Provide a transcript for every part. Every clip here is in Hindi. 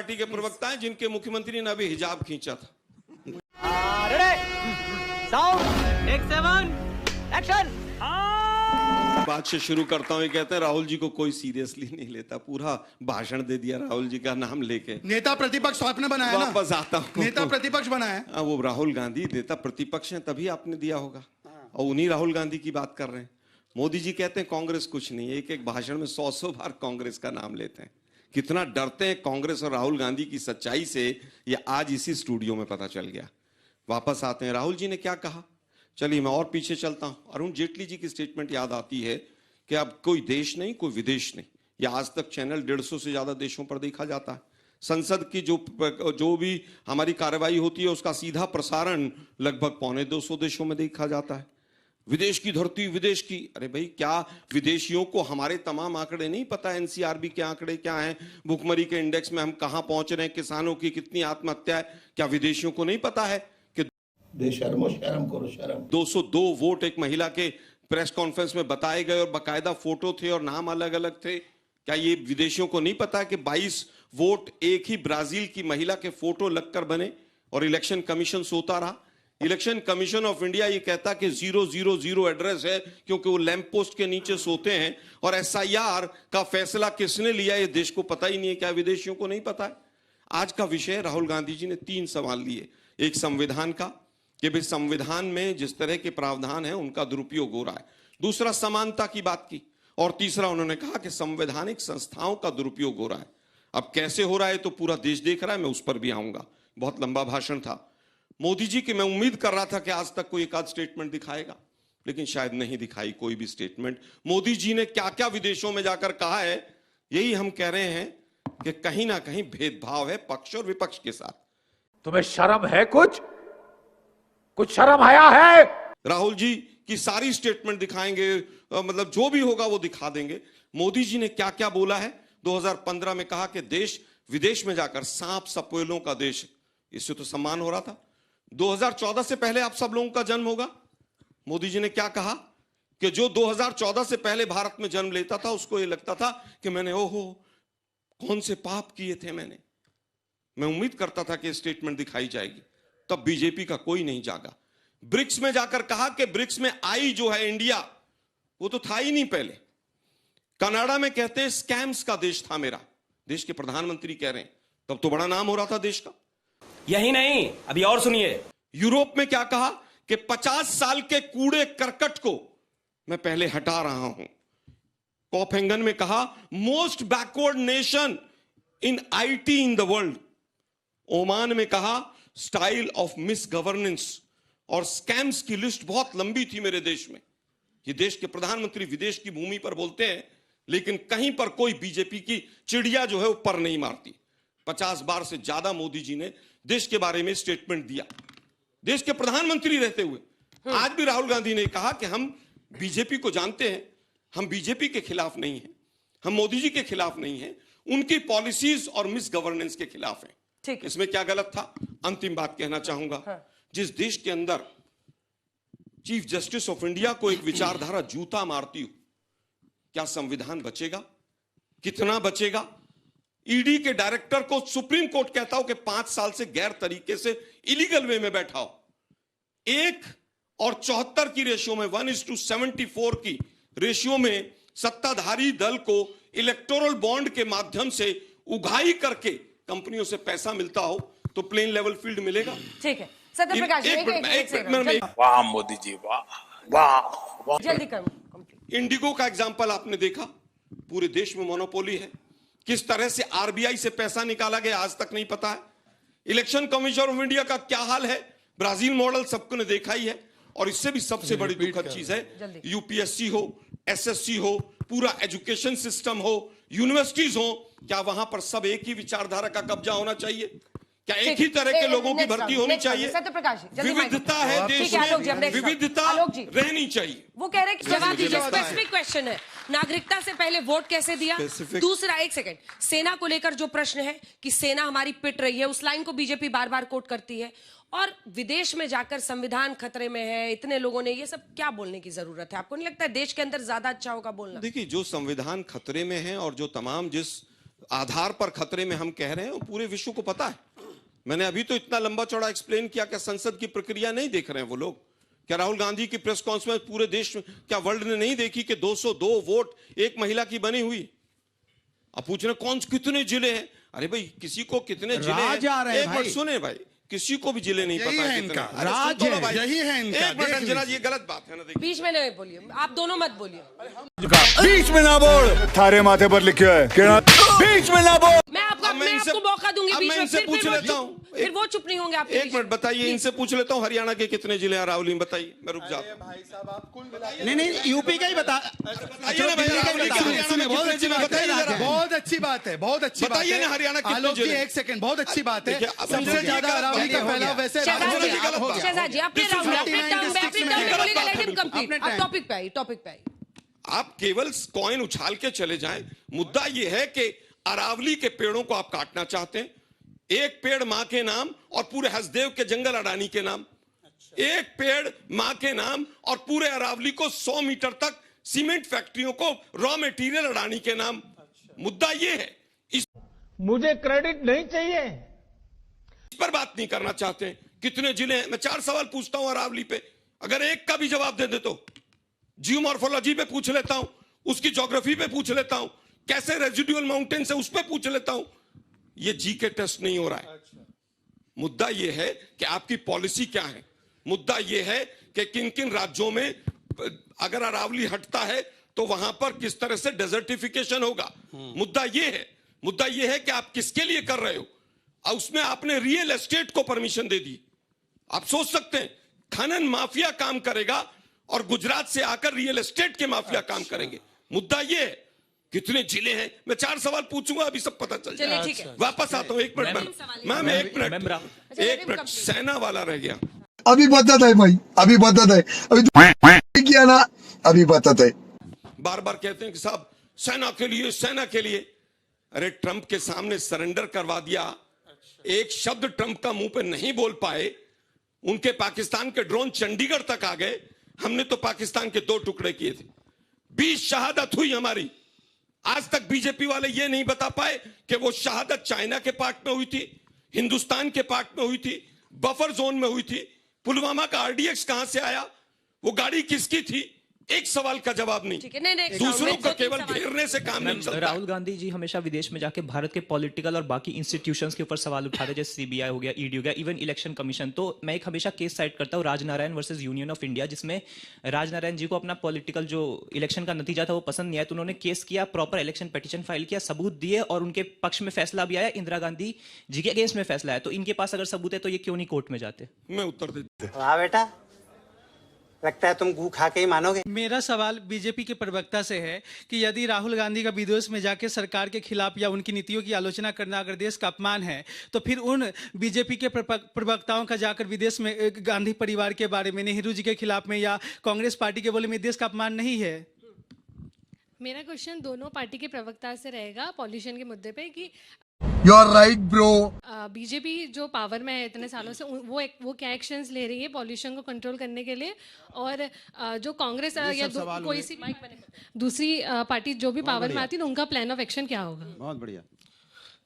पार्टी के प्रवक्ता हैं जिनके मुख्यमंत्री ने अभी हिजाब खींचा था। बात से शुरू करता हूँ। ये कहते हैं राहुल जी को कोई सीरियसली नहीं लेता, पूरा भाषण दे दिया राहुल जी का नाम लेके। नेता प्रतिपक्ष आपने बनाया ना? वापस आता हूँ, नेता प्रतिपक्ष बनाया। वो राहुल गांधी नेता प्रतिपक्ष हैं, तभी आपने दिया होगा, और उन्हीं राहुल गांधी की बात कर रहे हैं। मोदी जी कहते हैं कांग्रेस कुछ नहीं है, एक एक भाषण में 100 बार कांग्रेस का नाम लेते हैं। कितना डरते हैं कांग्रेस और राहुल गांधी की सच्चाई से, ये आज इसी स्टूडियो में पता चल गया। वापस आते हैं, राहुल जी ने क्या कहा, चलिए मैं और पीछे चलता हूं। अरुण जेटली जी की स्टेटमेंट याद आती है कि अब कोई देश नहीं, कोई विदेश नहीं, या आज तक चैनल 150 से ज्यादा देशों पर देखा जाता है। संसद की जो भी हमारी कार्रवाई होती है उसका सीधा प्रसारण लगभग 250 देशों में देखा जाता है। विदेश की धरती, विदेश की, अरे भाई क्या विदेशियों को हमारे तमाम आंकड़े नहीं पता? एनसीआरबी के आंकड़े क्या हैं, भुखमरी के इंडेक्स में हम कहां पहुंच रहे हैं, किसानों की कितनी आत्महत्या है, क्या विदेशियों को नहीं पता है कि बेशर्मो शर्म करो शर्म। 202 वोट एक महिला के प्रेस कॉन्फ्रेंस में बताए गए और बाकायदा फोटो थे और नाम अलग अलग थे। क्या ये विदेशियों को नहीं पता है कि 22 वोट एक ही ब्राजील की महिला के फोटो लगकर बने और इलेक्शन कमीशन सोता रहा? इलेक्शन कमीशन ऑफ इंडिया ये कहता कि 000 एड्रेस है क्योंकि वो लैंप पोस्ट के नीचे सोते हैं, और एसआईआर का फैसला किसने लिया ये देश को पता ही नहीं है। क्या विदेशियों को नहीं पता है? आज का विषय राहुल गांधी जी ने 3 सवाल लिए। एक संविधान का, कि भाई संविधान में जिस तरह के प्रावधान है उनका दुरुपयोग हो रहा है। दूसरा समानता की बात की, और तीसरा उन्होंने कहा कि संवैधानिक संस्थाओं का दुरुपयोग हो रहा है। अब कैसे हो रहा है तो पूरा देश देख रहा है, मैं उस पर भी आऊंगा। बहुत लंबा भाषण था मोदी जी की, मैं उम्मीद कर रहा था कि आज तक कोई एक आध स्टेटमेंट दिखाएगा, लेकिन शायद नहीं दिखाई कोई भी स्टेटमेंट। मोदी जी ने क्या क्या विदेशों में जाकर कहा है, यही हम कह रहे हैं कि कहीं ना कहीं भेदभाव है पक्ष और विपक्ष के साथ। तुम्हें शर्म है? कुछ शर्म आया है? राहुल जी की सारी स्टेटमेंट दिखाएंगे, मतलब जो भी होगा वो दिखा देंगे। मोदी जी ने क्या क्या बोला है। 2015 में कहा कि देश विदेश में जाकर सांप सपेलों का देश है, इससे तो सम्मान हो रहा था। 2014 से पहले आप सब लोगों का जन्म होगा। मोदी जी ने क्या कहा कि जो 2014 से पहले भारत में जन्म लेता था उसको ये लगता था कि मैंने ओहो कौन से पाप किए थे मैंने। मैं उम्मीद करता था कि स्टेटमेंट दिखाई जाएगी, तब बीजेपी का कोई नहीं जागा। ब्रिक्स में जाकर कहा कि ब्रिक्स में आई जो है इंडिया, वो तो था ही नहीं पहले। कनाडा में कहते हैं स्कैम्स का देश था मेरा, देश के प्रधानमंत्री कह रहे हैं, तब तो बड़ा नाम हो रहा था देश का। यही नहीं, अभी और सुनिए। यूरोप में क्या कहा कि 50 साल के कूड़े करकट को मैं पहले हटा रहा हूं। कोपेनहेगन में कहा most backward nation in IT in the world. Oman में कहा स्टाइल ऑफ मिस गवर्नेंस, और स्कैम्स की लिस्ट बहुत लंबी थी मेरे देश में। ये देश के प्रधानमंत्री विदेश की भूमि पर बोलते हैं, लेकिन कहीं पर कोई बीजेपी की चिड़िया जो है वो पर नहीं मारती। 50 बार से ज्यादा मोदी जी ने देश के बारे में स्टेटमेंट दिया, देश के प्रधानमंत्री रहते हुए। आज भी राहुल गांधी ने कहा कि हम बीजेपी को जानते हैं, हम बीजेपी के खिलाफ नहीं हैं, हम मोदी जी के खिलाफ नहीं हैं, उनकी पॉलिसीज और मिस गवर्नेंस के खिलाफ हैं। इसमें क्या गलत था? अंतिम बात कहना चाहूंगा। जिस देश के अंदर चीफ जस्टिस ऑफ इंडिया को एक विचारधारा जूता मारती हो, क्या संविधान बचेगा? कितना बचेगा? ईडी के डायरेक्टर को सुप्रीम कोर्ट कहता हो कि 5 साल से गैर तरीके से इलीगल वे में बैठा हो। 1 और 74 की रेशियो में, 1:74 की रेशियो में सत्ताधारी दल को इलेक्टोरल बॉन्ड के माध्यम से उगाही करके कंपनियों से पैसा मिलता हो तो प्लेन लेवल फील्ड मिलेगा। ठीक है सत्य प्रकाश, वाह मोदी जी, वाह जल्दी करो। इंडिगो का एग्जांपल आपने देखा, पूरे देश में मोनोपोली है। किस तरह से आरबीआई से पैसा निकाला गया आज तक नहीं पता है। इलेक्शन कमीशन ऑफ इंडिया का क्या हाल है, ब्राजील मॉडल सबको ने देखा ही है। और इससे भी सबसे बड़ी दुखद चीज है, यूपीएससी हो, एसएससी हो, पूरा एजुकेशन सिस्टम हो, यूनिवर्सिटीज हो, क्या वहां पर सब एक ही विचारधारा का कब्जा होना चाहिए? क्या एक ही तरह के लोगों की भर्ती होनी चाहिए? विविधता है देश में, विविधता रहनी चाहिए। वो कह रहे हैं कि जवाब दीजिए, स्पेसिफिक क्वेश्चन है। नागरिकता से पहले वोट कैसे दिया? दूसरा, एक सेकंड, सेना को लेकर जो प्रश्न है कि सेना हमारी पिट रही है, उस लाइन को बीजेपी बार बार कोट करती है। और विदेश में जाकर संविधान खतरे में है, इतने लोगों ने, ये सब क्या बोलने की जरूरत है? आपको नहीं लगता है देश के अंदर ज्यादा अच्छा होगा बोलना? देखिए, जो संविधान खतरे में है और जो तमाम जिस आधार पर खतरे में हम कह रहे हैं, वो पूरे विश्व को पता है। मैंने अभी तो इतना लंबा चौड़ा एक्सप्लेन किया कि संसद की प्रक्रिया नहीं देख रहे हैं वो लोग। क्या राहुल गांधी की प्रेस कॉन्फ्रेंस पूरे देश में, क्या वर्ल्ड ने नहीं देखी कि 202 वोट एक महिला की बनी हुई? अब पूछ रहे कौन कितने जिले हैं? अरे भाई किसी को कितने जिले हैं, राज आ रहे हैं एक मिनट भाई। सुने भाई, किसी को भी जिले नहीं यही पता है कितने। इनका, अरे राज सुन तो लो है, भाई। यही है इनका, एक मिनट देख अंजना, लीजिए। ये गलत बात है ना, देखिए। बीच में नहीं बोलिए, आप दोनों मत बोलिए। बीच में ना बोल, थारे माथे पर लिखे है क्या? बीच में ना बोल। मैं अब मैं इनसे- आपको मौका दूंगी अब बीच मैं में, इनसे पूछ लेता हूं। फिर वो चुप नहीं होंगे आपके एक मिनट बताइए, इनसे पूछ लेता हूँ हरियाणा के कितने जिले हैं राहुल, बताइए, मैं रुक जाता हूँ। नहीं यूपी का ही बता, बताइए ना भाई, दिल्ली का ही राहुल बता। के हरियाणा में बहुत कितने अच्छी जिले, बात बताइए है, जरा। बहुत अच्छी बात है, बहुत अच्छी बात बताइए है। ना हरियाणा कितने आलोक जी जिले? एक सेकंड, बहुत अच्छी बात है। देखिए, अब सबसे ये ज्यादा गलत अरावली बात का है। फैलाव वैसे शहजाद जी, गलत बात है। शहजाद जी, अपने This is राउंड, अपने 59 टर्म पे, अपने districts टर्म में पे बोलिएगा, गलत let him बात है। complete। अपने अब time। टॉपिक पे आइए, टॉपिक पे आइए। आप केवल कॉइन उछाल के चले जाएं। मुद्दा यह है कि अरावली के पेड़ों को आप काटना चाहते हैं, एक पेड़ मां के नाम और पूरे हसदेव के जंगल अडानी के नाम, एक पेड़ मां के नाम और पूरे अरावली को 100 मीटर तक सीमेंट फैक्ट्रियों को रॉ मटेरियल अडानी के नाम। मुद्दा यह है, इस मुझे क्रेडिट नहीं चाहिए। पर बात नहीं करना चाहते हैं। कितने जिले हैं? मैं 4 सवाल पूछता हूं अरावली पे, अगर एक का भी जवाब दे दे तो जियोमॉर्फोलॉजी पे पूछ लेता हूं, उसकी ज्योग्राफी पे पूछ लेता हूं, कैसे रेजिडुअल माउंटेन्स है उस पे पूछ लेता हूं। ये जीके टेस्ट नहीं हो रहा है। मुद्दा यह है कि आपकी पॉलिसी क्या है। मुद्दा यह है कि किन किन राज्यों में अगर अरावली हटता है तो वहां पर किस तरह से डेजर्टिफिकेशन होगा। मुद्दा यह है, मुद्दा यह है कि आप किसके लिए कर रहे हो। और उसमें आपने रियल एस्टेट को परमिशन दे दी। आप सोच सकते हैं खनन माफिया काम करेगा और गुजरात से आकर रियल एस्टेट के माफिया काम करेंगे। मुद्दा यह है कितने जिले हैं। मैं 4 सवाल पूछूंगा, अभी सब पता चल चलिए, जाएगा। ठीक है। वापस आता हूं, 1 मिनट मैम, एक मिनट सेना वाला रह गया। अभी बताता है भाई, अभी बताता है, अभी तो किया ना, अभी बताता है। बार बार कहते हैं कि साहब सेना के लिए, सेना के लिए। अरे ट्रंप के सामने सरेंडर करवा दिया, एक शब्द ट्रंप का मुंह पे नहीं बोल पाए। उनके पाकिस्तान के ड्रोन चंडीगढ़ तक आ गए। हमने तो पाकिस्तान के 2 टुकड़े किए थे। 20 शहादत हुई हमारी। आज तक बीजेपी वाले ये नहीं बता पाए कि वो शहादत चाइना के पार्ट में हुई थी, हिंदुस्तान के पार्ट में हुई थी, बफर जोन में हुई थी। पुलवामा का आरडीएक्स कहां से आया, वो गाड़ी किसकी थी, एक सवाल का जवाब नहीं। ठीक है, नहीं, दूसरों को 2-3 केवल सवाल। घेरने से काम नहीं चलता। राहुल गांधी जी हमेशा विदेश में जाके भारत के पॉलिटिकल और बाकी इंस्टीट्यूशंस के ऊपर सवाल उठाते हैं, जैसे सीबीआई हो गया, ईडी हो गया, इवन इलेक्शन कमीशन। तो मैं एक हमेशा केस साइड करता हूँ Rajnarayan versus union of India, जिसमें राजनारायण जी को अपना पॉलिटिकल जो इलेक्शन का नतीजा था वो पसंद नहीं आया, तो उन्होंने केस किया, प्रॉपर इलेक्शन पिटीशन फाइल किया, सबूत दिए और उनके पक्ष में फैसला भी आया, इंदिरा गांधी जी के अगेंस्ट में फैसला आया। तो इनके पास अगर सबूत है तो ये क्यों नहीं कोर्ट में जाते? मैं उत्तर देता हूं। वाह बेटा, लगता है तुम गू खा के ही मानोगे। मेरा सवाल बीजेपी के प्रवक्ता से है कि यदि राहुल गांधी का विदेश में जाके सरकार के खिलाफ या उनकी नीतियों की आलोचना करना अगर देश का अपमान है, तो फिर उन बीजेपी के प्रवक्ताओं का जाकर विदेश में गांधी परिवार के बारे में, नेहरू जी के खिलाफ में या कांग्रेस पार्टी के बोले में देश का अपमान नहीं है? मेरा क्वेश्चन दोनों पार्टी के प्रवक्ता से रहेगा पॉल्यूशन के मुद्दे पे कि you are right bro. BJP जो पावर में है इतने सालों से, वो क्या एक्शंस ले रही है पॉल्यूशन को कंट्रोल करने के लिए, और जो कांग्रेस या कोई सी दूसरी पार्टी जो भी पावर में आती है तो उनका प्लान ऑफ एक्शन क्या होगा? बहुत बढ़िया।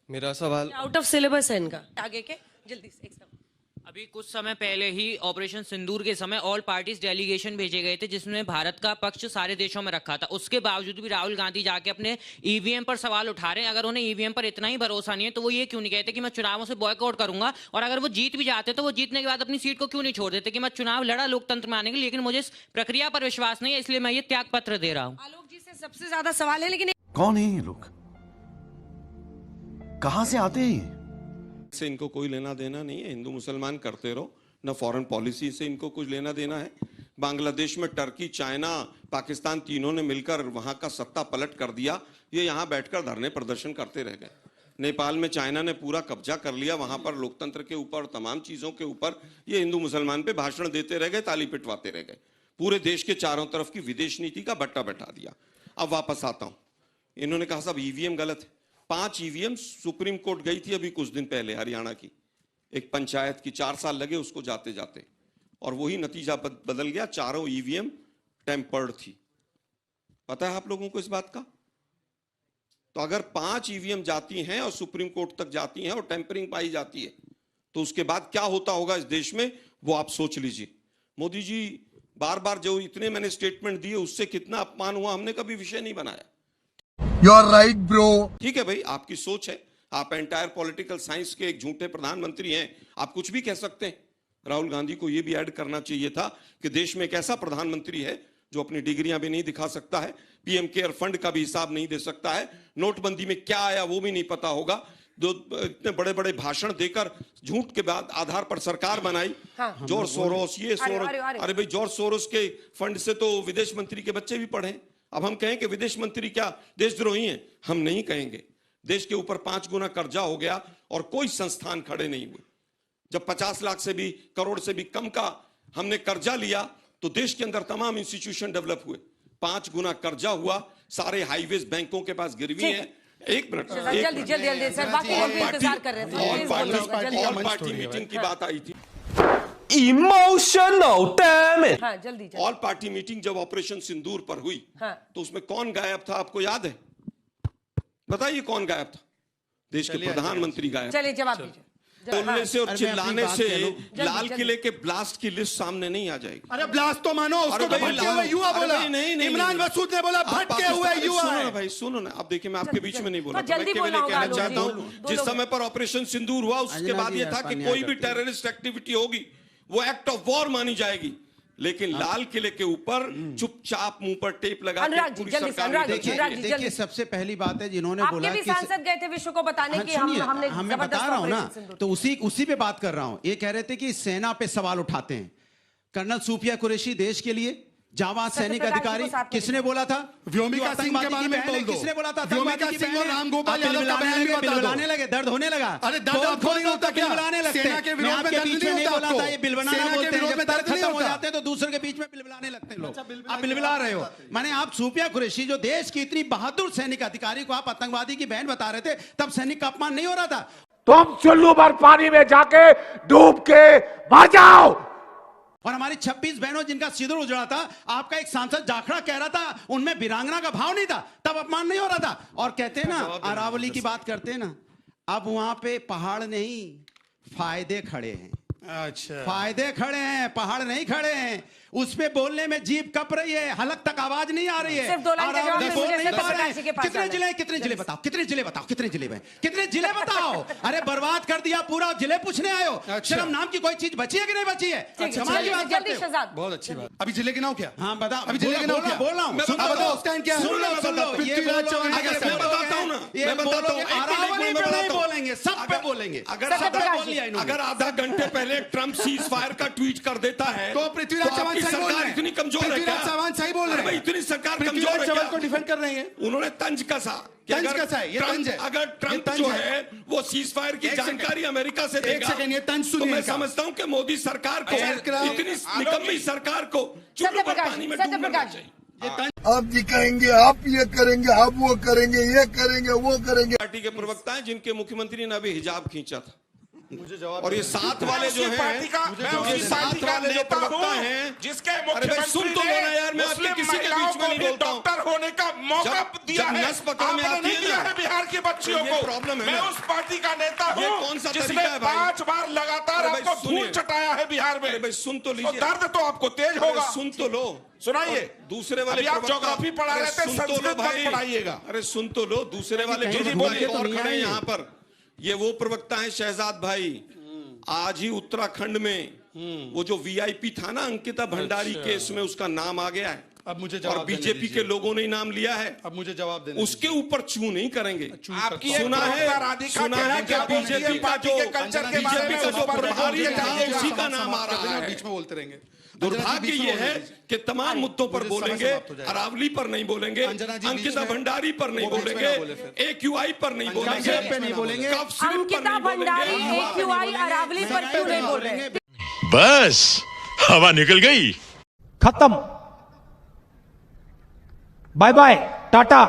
मेरा सवाल आउट ऑफ सिलेबस है इनका, आगे के जल्दी से एक सवाल। अभी कुछ समय पहले ही ऑपरेशन सिंदूर के समय ऑल पार्टीज डेलीगेशन भेजे गए थे जिसमें भारत का पक्ष सारे देशों में रखा था। उसके बावजूद भी राहुल गांधी जाके अपने ईवीएम पर सवाल उठा रहे हैं। अगर उन्हें ईवीएम पर इतना ही भरोसा नहीं है तो वो ये क्यों नहीं कहते कि मैं चुनावों से बॉयकॉट करूंगा, और अगर वो जीत भी जाते तो वो जीतने के बाद अपनी सीट को क्यों नहीं छोड़ देते कि मैं चुनाव लड़ा लोकतंत्र में आने के लिए, लेकिन मुझे इस प्रक्रिया पर विश्वास नहीं है इसलिए मैं ये त्याग पत्र दे रहा हूँ। आलोक जी से सबसे ज्यादा सवाल है, लेकिन कौन है ये लोग, कहां से आते हैं? से इनको कोई लेना देना नहीं है। हिंदू मुसलमान करते रहो, न फॉरेन पॉलिसी से इनको कुछ लेना देना है। बांग्लादेश में टर्की, चाइना, पाकिस्तान तीनों ने मिलकर वहां का सत्ता पलट कर दिया। ये यहां बैठकर धरने प्रदर्शन करते रह गए। नेपाल में चाइना ने पूरा कब्जा कर लिया, वहां पर लोकतंत्र के ऊपर, तमाम चीजों के ऊपर ये हिंदू मुसलमान पे भाषण देते रह गए, ताली पिटवाते रह गए। पूरे देश के चारों तरफ की विदेश नीति का बट्टा बैठा दिया। अब वापस आता हूं, इन्होंने कहा साहब ईवीएम गलत है। 5 ईवीएम सुप्रीम कोर्ट गई थी अभी कुछ दिन पहले, हरियाणा की एक पंचायत की, 4 साल लगे उसको जाते जाते, और वही नतीजा बदल गया। 4 ईवीएम टेम्पर्ड थी। पता है आप लोगों को इस बात का? तो तो अगर 5 ईवीएम जाती हैं और सुप्रीम कोर्ट तक जाती हैं और टेम्परिंग पाई जाती है, तो उसके बाद क्या होता होगा इस देश में, वो आप सोच लीजिए। मोदी जी बार बार जो इतने मैंने स्टेटमेंट दिए, उससे कितना अपमान हुआ, हमने कभी विषय नहीं बनाया। You are right bro. ठीक है भाई, आपकी सोच है, आप एंटायर पॉलिटिकल साइंस के एक झूठे प्रधानमंत्री हैं, आप कुछ भी कह सकते हैं। राहुल गांधी को यह भी ऐड करना चाहिए था कि देश में एक ऐसा प्रधानमंत्री है जो अपनी डिग्रियां भी नहीं दिखा सकता है, पीएम केयर फंड का भी हिसाब नहीं दे सकता है, नोटबंदी में क्या आया वो भी नहीं पता होगा, जो इतने बड़े बड़े भाषण देकर झूठ के बाद आधार पर सरकार बनाई। हाँ। जॉर्ज सोरोस, ये सोरोस, अरे भाई जॉर्ज सोरोस के फंड से तो विदेश मंत्री के बच्चे भी पढ़े। अब हम कहें कि विदेश मंत्री क्या देशद्रोही हैं? हम नहीं कहेंगे। देश के ऊपर 5 गुना कर्जा हो गया और कोई संस्थान खड़े नहीं हुए। जब 50 लाख से भी, करोड़ से भी कम का हमने कर्जा लिया, तो देश के अंदर तमाम इंस्टीट्यूशन डेवलप हुए। 5 गुना कर्जा हुआ, सारे हाईवेज बैंकों के पास गिरवी हैं। एक मिनट, जल्दी जल्दी सर, बाकी लोग भी इंतजार कर रहे थे। ऑल पार्टी मीटिंग की बात आई थी, इमोशनल डैम इट। हाँ, जल्दी। ऑल पार्टी मीटिंग जब ऑपरेशन सिंदूर पर हुई, तो उसमें कौन गायब था, आपको याद है? बताइए कौन गायब था? देश के प्रधानमंत्री गायब। चलिए जवाब दीजिए। बोलने से और चिल्लाने से लाल किले के ब्लास्ट की लिस्ट सामने नहीं आ जाएगी। अरे ब्लास्ट तो मानो, उसको तो भटके हुए युवा बोला। नहीं, इमरान मसूद ने बोला भटके हुए युवा। सुनो ना भाई, सुनो ना। अब देखिए, मैं आपके बीच में नहीं बोला, मैं केवल ये कहना चाहता हूँ, जिस समय पर ऑपरेशन सिंदूर हुआ, उसके बाद ये था कि कोई भी टेररिस्ट एक्टिविटी होगी वो एक्ट ऑफ वॉर मानी जाएगी। लेकिन लाल किले के ऊपर चुपचाप मुंह पर टेप लगा के पूरी सरकार। देखिए, सबसे पहली बात है, जिन्होंने बोला कि सांसद गए थे विश्व को बताने की, मैं बता रहा हूं ना, तो उसी पे बात कर रहा हूं। ये कह रहे थे कि सेना पे सवाल उठाते हैं। कर्नल सूफिया कुरैशी देश के लिए जाबाज सैनिक अधिकारी, किसने बोला था? व्योमिका सिंह के बारे में बोल दो। किसने बोला था? व्योमिका सिंह और रामगोपाल यादव का बयान भी बता दो। लगे, दर्द होने लगा। अरे दर्द आपको नहीं होता क्या? सेना के विरोध में दर्द नहीं होता आपको? ये बिलबिलाना बोलते हैं, जब दर्द खत्म हो जाते हैं तो दूसरे के बीच में बिलबिलाने लगते हैं लोग। आप बिलबिला रहे हो। माने आप सूफिया कुरैशी, जो देश की इतनी बहादुर सैनिक अधिकारी को आप आतंकवादी की बहन बता रहे थे, तब सैनिक का अपमान नहीं हो रहा था? तुम चुल्लू भर पानी में जाके डूब के मर जाओ। और हमारी 26 बहनों जिनका सिंदूर उजड़ा था, आपका एक सांसद जाखड़ा कह रहा था उनमें वीरांगना का भाव नहीं था, तब अपमान नहीं हो रहा था। और कहते हैं ना, अरावली की बात करते हैं ना, अब वहां पे पहाड़ नहीं, फायदे खड़े हैं। अच्छा, फायदे खड़े हैं, पहाड़ नहीं खड़े हैं। उस पे बोलने में जीभ कप रही है, हलक तक आवाज नहीं आ रही है। सिर्फ 2 लाइन का जवाब बोल नहीं पा रहे हैं। कितने जिले बताओ, कितने जिले बताओ, कितने जिले बताओ। अरे बर्बाद कर दिया पूरा, जिले पूछने आए हो। शर्म नाम की कोई चीज बची है कि नहीं बची है? समाज की बात करते हो। बहुत अच्छी बात। अभी जिले गिनाओ क्या? हाँ बताओ, अभी जिले गिनाओ क्या? बोल रहा हूँ, बताओ स्टैंड क्या है? सुन लो, ये बताता हूँ ना, मैं बताता हूँ। अरावली पे नहीं बोलेंगे, सब पे बोलेंगे। अगर आधा घंटे पहले ट्रम्प सीज फायर का ट्वीट कर देता है, तो पृथ्वीराज चौहान सरकार इतनी कमजोर है क्या? चौहान सही बोल रहे हैं। इतनी सरकार कमजोर है क्या? को डिफेंड कर रहे हैं। उन्होंने तंज कसा। अगर ट्रम्प जो है वो सीज फायर की जानकारी अमेरिका से देगा, एक सेकंड, ये तंज सुनिए। तो मैं समझता हूँ कि मोदी सरकार को, इतनी निकम्मी सरकार को चुल्लू पर पानी में डूबना चाहिए। आप दिखाएंगे, आप ये करेंगे, आप वो करेंगे, ये करेंगे, वो करेंगे। पार्टी के प्रवक्ता हैं जिनके मुख्यमंत्री ने अभी हिजाब खींचा था। और ये साथ वाले जो हैं, ये साथ वाले जो प्रवक्ता हैं, जिसके सुन तो लो ना यार, मैं आपके किसी के बीच में नहीं बोलता हूं। डॉक्टर होने का मौका दिया है, नस पकड़ में आती है ना, बिहार की बच्चियों को प्रॉब्लम है। मैं उस पार्टी का नेता हूं, ये कौन सा जिसने तरीका है भाई? 5 बार लगातार आपको धूल चटाया है बिहार में। भाई सुन तो लीजिए, दर्द तो आपको तेज होगा। सुन तो लो, सुनाइए। दूसरे वाले आप ज्योग्राफी पढ़ा रहे थे, संस्कृत पढ़ाइएगा। अरे सुन तो लो, दूसरे वाले और खड़े यहाँ पर, ये वो प्रवक्ता है शहजाद भाई। आज ही उत्तराखंड में वो जो वीआईपी था ना, अंकिता भंडारी केस में, उसका नाम आ गया है। अब मुझे और बीजेपी के लोगों ने नाम लिया है। अब मुझे जवाब देना, उसके ऊपर चू नहीं करेंगे। आपकी सुना है कि बीजेपी का जो प्रभारी है, उसी का नाम आ रहा है। बीच में बोलते रहेंगे। दुर्भाग्य ये है कि तमाम मुद्दों पर बोलेंगे, अरावली पर नहीं बोलेंगे, अंकिता भंडारी पर नहीं बोलेंगे, AQI पर नहीं बोलेंगे, अंकिता भंडारी, AQI, अरावली पर क्यों नहीं बोल रहे? बस हवा निकल गई, खत्म। Bye bye, tata,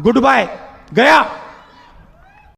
goodbye, गया।